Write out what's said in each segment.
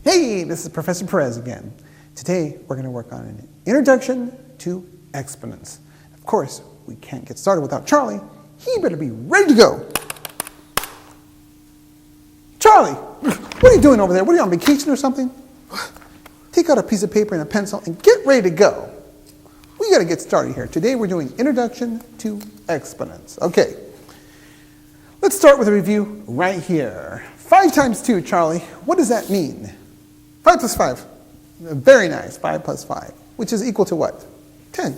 Hey, this is Professor Perez again. Today we're going to work on an introduction to exponents. Of course, we can't get started without Charlie. He better be ready to go. Charlie, what are you doing over there? What are you on vacation or something? Take out a piece of paper and a pencil and get ready to go. We got to get started here. Today we're doing introduction to exponents. Okay. Let's start with a review right here. 5 times 2, Charlie. What does that mean? 5 plus 5. Very nice. 5 plus 5. Which is equal to what? 10.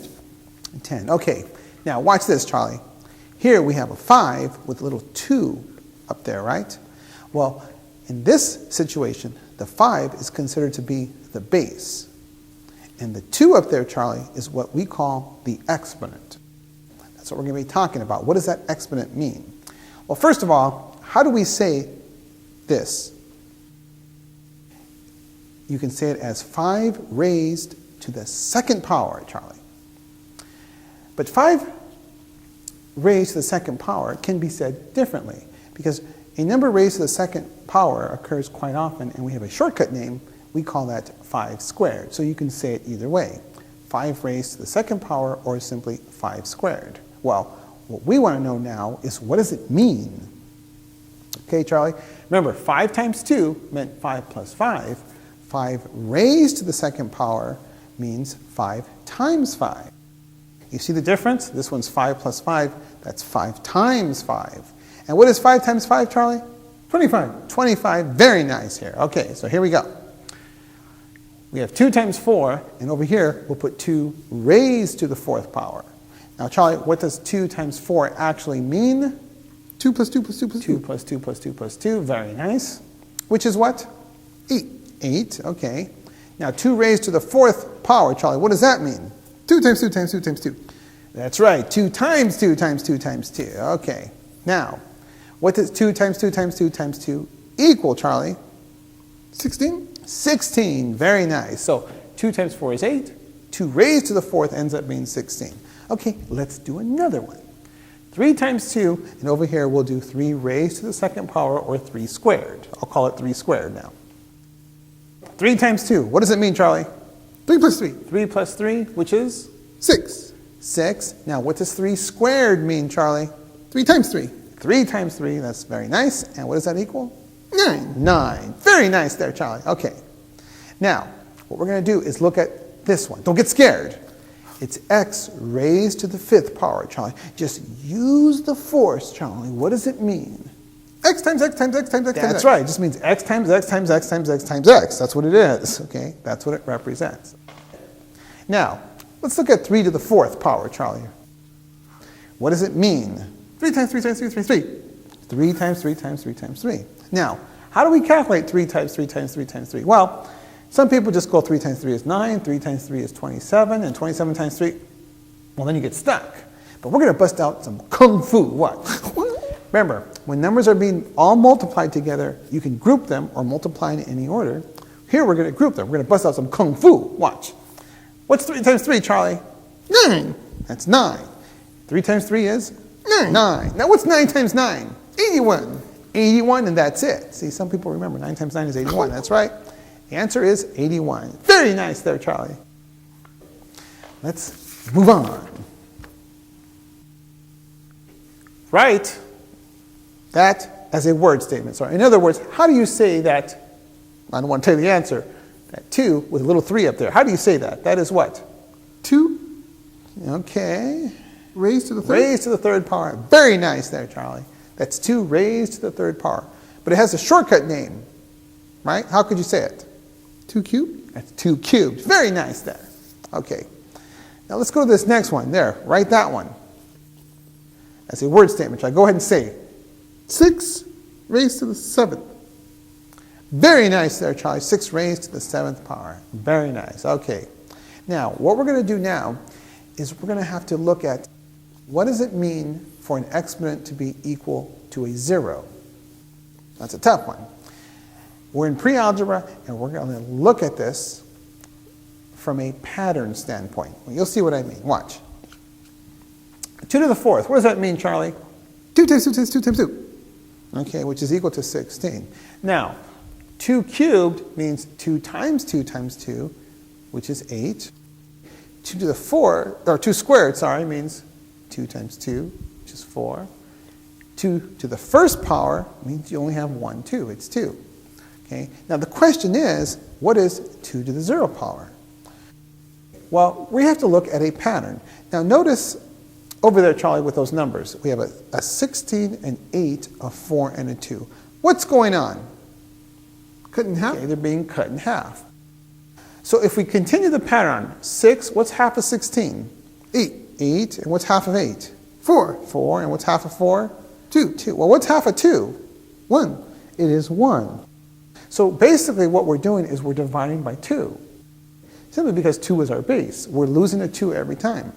10. Okay. Now watch this, Charlie. Here we have a 5 with a little 2 up there, right? Well, in this situation, the 5 is considered to be the base. And the 2 up there, Charlie, is what we call the exponent. That's what we're going to be talking about. What does that exponent mean? Well, first of all, how do we say this? You can say it as 5 raised to the second power, Charlie. But 5 raised to the second power can be said differently, because a number raised to the second power occurs quite often, and we have a shortcut name. We call that 5 squared. So you can say it either way. 5 raised to the second power, or simply 5 squared. Well, what we want to know now is, what does it mean? Okay, Charlie? Remember, 5 times 2 meant 5 plus 5. 5 raised to the second power means 5 times 5. You see the difference? This one's 5 plus 5. That's 5 times 5. And what is 5 times 5, Charlie? 25. 25. Very nice here. Okay, so here we go. We have 2 times 4, and over here we'll put 2 raised to the 4th power. Now, Charlie, what does 2 times 4 actually mean? 2 plus 2 plus 2 plus 2. 2 plus 2 plus 2 plus 2. Very nice. Which is what? 8. 8. Okay. Now, 2 raised to the 4th power, Charlie, what does that mean? 2 times 2 times 2 times 2. That's right. 2 times 2 times 2 times 2. Okay. Now, what does 2 times 2 times 2 times 2 equal, Charlie? 16? 16. Very nice. So 2 times 4 is 8. 2 raised to the 4th ends up being 16. Okay, let's do another one. 3 times 2, and over here we'll do 3 raised to the second power, or 3 squared. I'll call it 3 squared now. 3 times 2, what does it mean, Charlie? 3 plus 3. 3 plus 3, which is? 6. 6. Now, what does 3 squared mean, Charlie? 3 times 3. 3 times 3, that's very nice. And what does that equal? 9. 9. Very nice there, Charlie. Okay. Now, what we're going to do is look at this one. Don't get scared. It's x raised to the 5th power, Charlie. Just use the force, Charlie. What does it mean? X times x times x times x times x. That's right. It just means x times x times x times x times x. That's what it is. Okay? That's what it represents. Now, let's look at 3 to the 4th power, Charlie. What does it mean? 3 times 3 times 3 times 3. 3 times 3 times 3 times 3. Now, how do we calculate 3 times 3 times 3 times 3? Well, some people just go 3 times 3 is 9, 3 times 3 is 27, and 27 times 3, well, then you get stuck. But we're going to bust out some kung fu. What? Remember, when numbers are being all multiplied together, you can group them or multiply in any order. Here we're going to group them. We're going to bust out some kung fu. Watch. What's 3 times 3, Charlie? 9. That's 9. 3 times 3 is? 9. 9. Now what's 9 times 9? 81. 81, and that's it. See, some people remember 9 times 9 is 81. That's right. The answer is 81. Very nice there, Charlie. Let's move on. Write that as a word statement. So in other words, how do you say that? I don't want to tell you the answer. That 2 with a little 3 up there. How do you say that? That is what? 2. Okay. Raised to the 3rd? Raised to the 3rd power. Very nice there, Charlie. That's 2 raised to the 3rd power. But it has a shortcut name, right? How could you say it? 2 cubed? That's 2 cubed. Very nice there. Okay. Now let's go to this next one. There. Write that one as a word statement. Shall I go ahead and say 6 raised to the 7th. Very nice there, Charlie. 6 raised to the 7th power. Very nice. Okay. Now, what we're going to do now is we're going to have to look at, what does it mean for an exponent to be equal to a 0? That's a tough one. We're in pre-algebra, and we're going to look at this from a pattern standpoint. Well, you'll see what I mean. Watch. 2 to the 4th. What does that mean, Charlie? 2 times 2 times 2 times 2. Okay, which is equal to 16. Now, 2 cubed means 2 times 2 times 2, which is 8. 2 to the 4, or 2 squared, sorry, means 2 times 2, which is 4. 2 to the first power means you only have 1 2, it's 2. Okay? Now the question is, what is 2 to the 0 power? Well, we have to look at a pattern. Now notice over there, Charlie, with those numbers, we have a 16, an 8, a 4, and a 2. What's going on? Cut in half? Okay, they're being cut in half. So if we continue the pattern, 6, what's half of 16? 8. 8, and what's half of 8? 4. 4, and what's half of 4? 2. 2. Well, what's half of 2? 1. It is 1. So basically what we're doing is we're dividing by 2. Simply because 2 is our base. We're losing a 2 every time.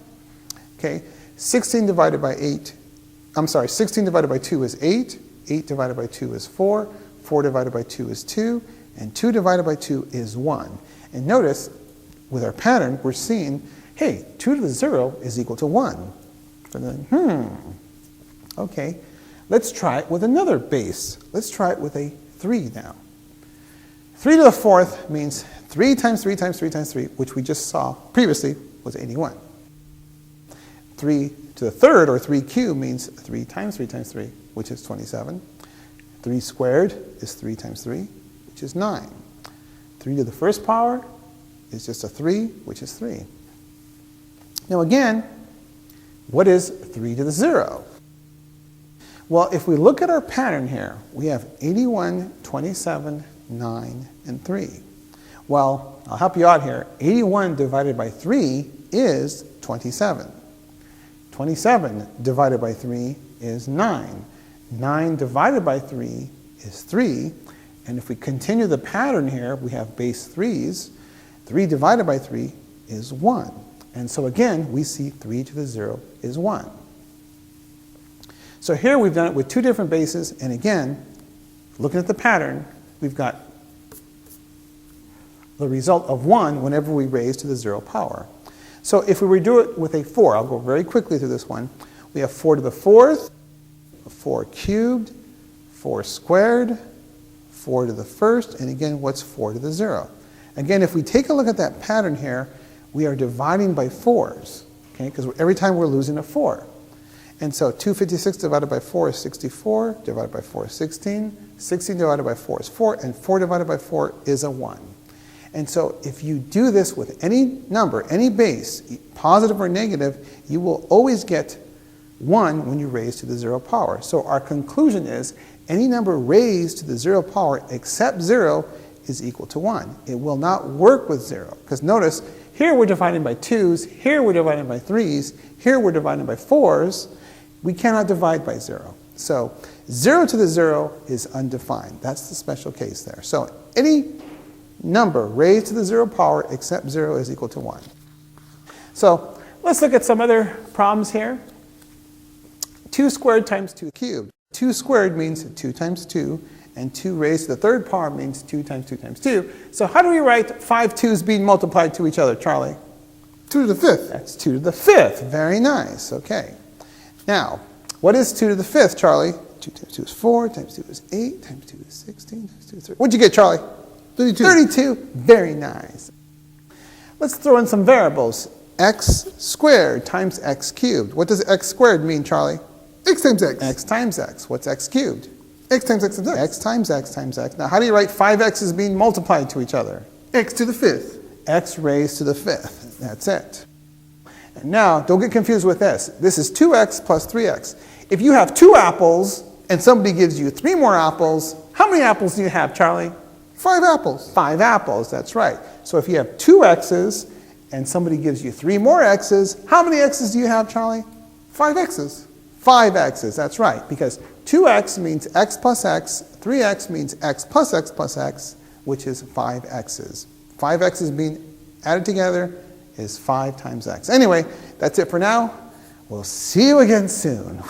Okay? 16 divided by 16 divided by 2 is 8. 8 divided by 2 is 4. 4 divided by 2 is 2. And 2 divided by 2 is 1. And notice, with our pattern, we're seeing, hey, 2 to the 0 is equal to 1. So then, okay, let's try it with another base. Let's try it with a 3 now. 3 to the 4th means 3 times 3 times 3 times 3, which we just saw previously was 81. 3 to the 3rd, or 3 cubed, means 3 times 3 times 3, which is 27. 3 squared is 3 times 3, which is 9. 3 to the first power is just a 3, which is 3. Now again, what is 3 to the 0? Well, if we look at our pattern here, we have 81, 27, 9, and 3. Well, I'll help you out here. 81 divided by 3 is 27. 27 divided by 3 is 9. 9 divided by 3 is 3. And if we continue the pattern here, we have base 3's. 3 divided by 3 is 1. And so again, we see 3 to the 0 is 1. So here we've done it with 2 different bases. And again, looking at the pattern, we've got the result of 1 whenever we raise to the 0 power. So if we were to do it with a 4, I'll go very quickly through this one. We have 4 to the 4th, 4 cubed, 4 squared, 4 to the 1st, and again, what's 4 to the 0? Again, if we take a look at that pattern here, we are dividing by 4s, okay? Because every time we're losing a 4. And so 256 divided by 4 is 64, divided by 4 is 16, 16 divided by 4 is 4, and 4 divided by 4 is a 1. And so if you do this with any number, any base, positive or negative, you will always get 1 when you raise to the 0 power. So our conclusion is any number raised to the 0 power except 0 is equal to 1. It will not work with 0. Because notice, here we're dividing by 2's, here we're dividing by 3's, here we're dividing by 4's. We cannot divide by 0. So 0 to the 0 is undefined. That's the special case there. So any number raised to the 0 power except 0 is equal to 1. So let's look at some other problems here. 2 squared times 2 cubed. 2 squared means 2 times 2, and 2 raised to the 3rd power means 2 times 2 times 2. So how do we write 5 2's being multiplied to each other, Charlie? 2 to the 5th. That's 2 to the 5th. Very nice. Okay. Now, what is 2 to the 5th, Charlie? 2 times 2 is 4, times 2 is 8, times 2 is 16, times 2 is 30. What'd you get, Charlie? 32. 32. Very nice. Let's throw in some variables. X squared times x cubed. What does x squared mean, Charlie? X times x. X times x. What's x cubed? X times x times x. X times x times x. Now, how do you write 5x's being multiplied to each other? X to the 5th. X raised to the 5th. That's it. And now, don't get confused with this. This is 2x plus 3x. If you have 2 apples and somebody gives you 3 more apples, how many apples do you have, Charlie? 5 apples. 5 apples, that's right. So if you have 2 x's and somebody gives you 3 more x's, how many x's do you have, Charlie? 5 x's. 5 x's, that's right. Because 2x means x plus x, 3x means x plus x, which is 5 x's. 5 x's being added together is 5 times x. Anyway, that's it for now. We'll see you again soon.